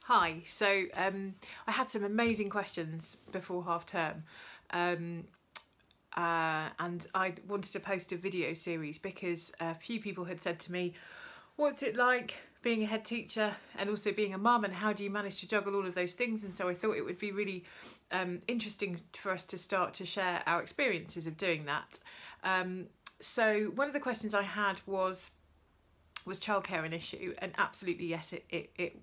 Hi, so I had some amazing questions before half term and I wanted to post a video series because a few people had said to me, what's it like being a head teacher and also being a mum, and how do you manage to juggle all of those things? And so I thought it would be really interesting for us to start to share our experiences of doing that. So one of the questions I had was childcare an issue? And absolutely yes, it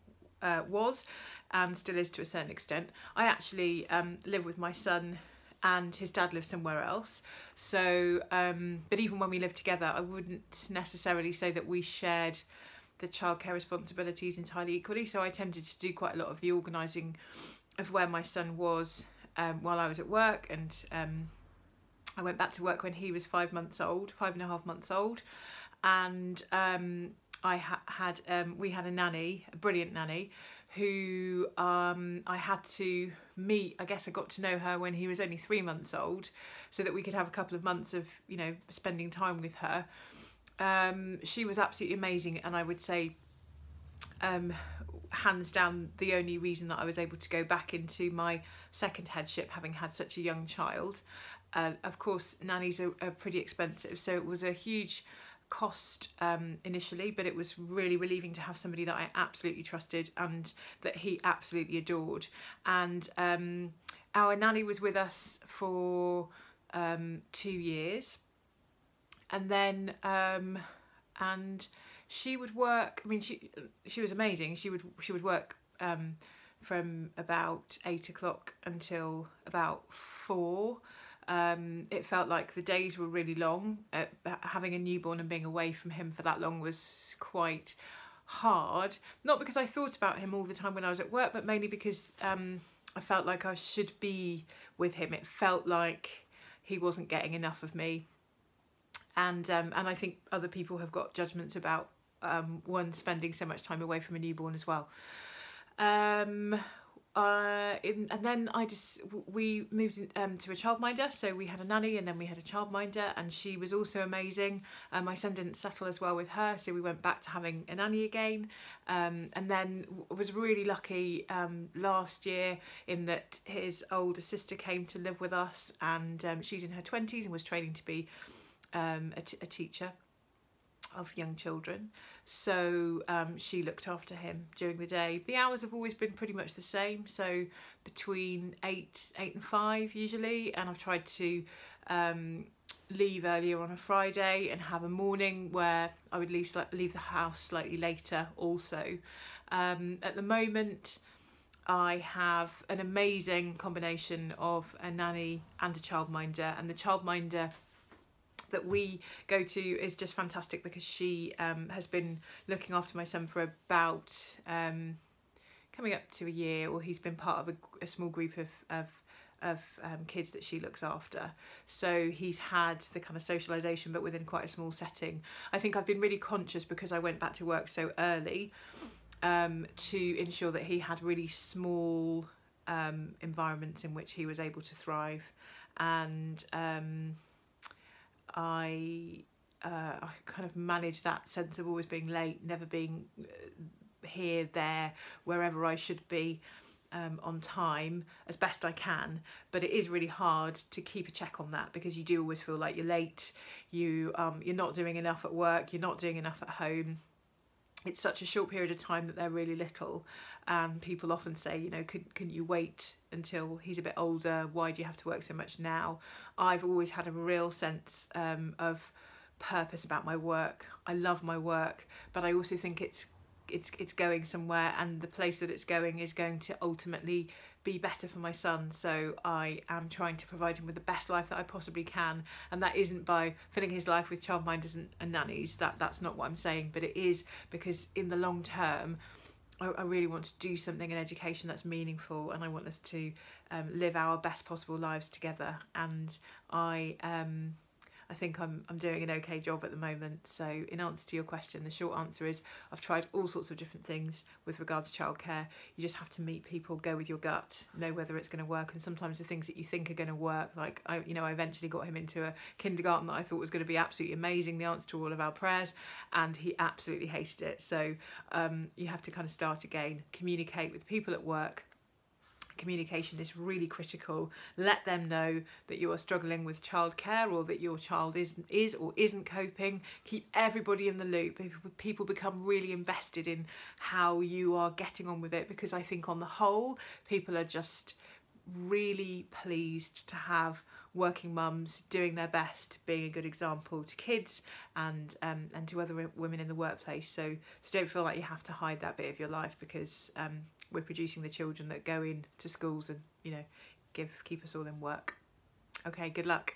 was and still is to a certain extent. I actually live with my son and his dad lives somewhere else, so but even when we lived together I wouldn't necessarily say that we shared the childcare responsibilities entirely equally. So I tended to do quite a lot of the organising of where my son was while I was at work, and I went back to work when he was 5 months old, 5.5 months old, and we had a nanny, a brilliant nanny, who I had to meet. I guess I got to know her when he was only 3 months old, so that we could have a couple of months of, you know, spending time with her. She was absolutely amazing, and I would say hands down the only reason that I was able to go back into my second headship, having had such a young child. Of course, nannies are pretty expensive, so it was a huge cost initially, but it was really relieving to have somebody that I absolutely trusted and that he absolutely adored. And our nanny was with us for 2 years, and then and she would work. I mean, she was amazing. She would work from about 8 o'clock until about 4. It felt like the days were really long. Having a newborn and being away from him for that long was quite hard. Not because I thought about him all the time when I was at work, but mainly because I felt like I should be with him. It felt like he wasn't getting enough of me. And I think other people have got judgments about one spending so much time away from a newborn as well. And then we moved to a childminder, so we had a nanny and then we had a childminder, and she was also amazing. My son didn't settle as well with her, so we went back to having a nanny again, and then was really lucky last year in that his older sister came to live with us, and she's in her 20s and was training to be a teacher of young children, so she looked after him during the day. The hours have always been pretty much the same, so between 8 and 5 usually, and I've tried to leave earlier on a Friday and have a morning where I would leave the house slightly later also. At the moment I have an amazing combination of a nanny and a childminder, and the childminder that we go to is just fantastic because she has been looking after my son for about coming up to a year, or he's been part of a small group of kids that she looks after. So he's had the kind of socialisation, but within quite a small setting. I think I've been really conscious, because I went back to work so early, to ensure that he had really small environments in which he was able to thrive. And I kind of manage that sense of always being late, never being here, there, wherever I should be on time as best I can. But it is really hard to keep a check on that, because you do always feel like you're late, you're not doing enough at work, you're not doing enough at home. It's such a short period of time that they're really little, and people often say, you know, can you wait until he's a bit older? Why do you have to work so much now? I've always had a real sense of purpose about my work. I love my work, but I also think it's going somewhere, and the place that it's going is going to ultimately be better for my son. So I am trying to provide him with the best life that I possibly can, and that isn't by filling his life with childminders and nannies. That's not what I'm saying, but it is because in the long term I really want to do something in education that's meaningful, and I want us to live our best possible lives together. And I I think I'm doing an okay job at the moment. So in answer to your question, the short answer is I've tried all sorts of different things with regards to childcare. You just have to meet people, go with your gut, know whether it's going to work. And sometimes the things that you think are going to work, like I eventually got him into a kindergarten that I thought was going to be absolutely amazing, the answer to all of our prayers, and he absolutely hated it. So you have to kind of start again, communicate with people at work. Communication is really critical. Let them know that you are struggling with childcare, or that your child is or isn't coping. Keep everybody in the loop. People become really invested in how you are getting on with it, because I think on the whole people are just really pleased to have working mums doing their best, being a good example to kids and to other women in the workplace. So don't feel like you have to hide that bit of your life, because we're producing the children that go into schools and keep us all in work. Okay, good luck.